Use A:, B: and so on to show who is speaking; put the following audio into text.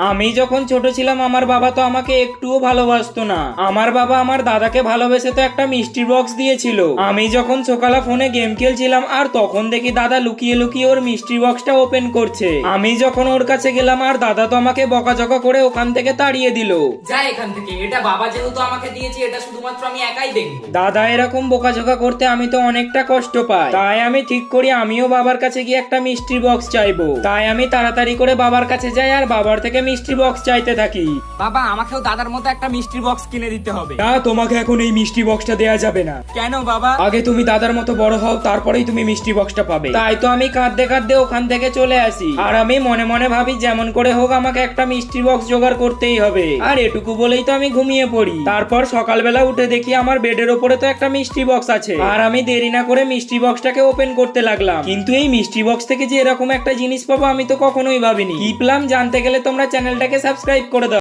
A: আমি যখন ছোট ছিলাম আমার বাবা তো আমাকে একটুও ভালোবাসতো না। আমার বাবা আমার দাদাকে ভালোবেসে তো একটা মিষ্টির বক্স দিয়েছিল। আমি যখন সকালে ফোনে গেম খেলছিলাম আর তখন দেখি দাদা লুকিয়ে লুকিয়ে ওর মিষ্টির বক্সটা ওপেন করছে। আমি যখন ওর কাছে গেলাম আর দাদা তো আমাকে বকাঝকা করে ওখান থেকে তাড়িয়ে দিল।
B: যা এখান থেকে, এটা বাবা যেহেতু আমাকে দিয়েছে এটা শুধুমাত্র আমি একাই দেখবো।
A: দাদা এরকম বকাঝকা করতে আমি তো অনেকটা কষ্ট পাই। তাই আমি ঠিক করি আমিও বাবার কাছে গিয়ে একটা মিষ্টির বক্স চাইবো। তাই আমি তাড়াতাড়ি করে বাবার কাছে যাই আর বাবার থেকে মিষ্টি বক্স চাইতে থাকি।
B: বাবা, আমাকেও দাদার মতো একটা মিষ্টির বক্স কিনে দিতে হবে।
A: না, তোমাকে এখন এই মিষ্টি বক্সটা দেয়া যাবে না।
B: কেন বাবা?
A: আগে তুমি দাদার মতো বড় হও, তারপরেই তুমি মিষ্টি বক্সটা পাবে। তাই তো আমি কাঁদতে কাঁদতে ওখান থেকে চলে আসি। আর আমি মনে মনে ভাবি যেমন করে হোক আমাকে একটা মিষ্টি বক্স জোগাড় করতেই হবে। আর এটুকু বলেই তো আমি ঘুমিয়ে পড়ি। তারপর সকালবেলা উঠে দেখি আমার বেডের ওপরে তো একটা মিষ্টি বক্স আছে। আর আমি দেরি না করে মিষ্টি বক্সটাকে ওপেন করতে লাগলাম। কিন্তু এই মিষ্টি বক্স থেকে যে এরকম একটা জিনিস পাবো আমি তো কখনোই ভাবিনি। কি পেলাম জানতে গেলে তোমরা চ্যানেলটাকে সাবস্ক্রাইব করে দাও।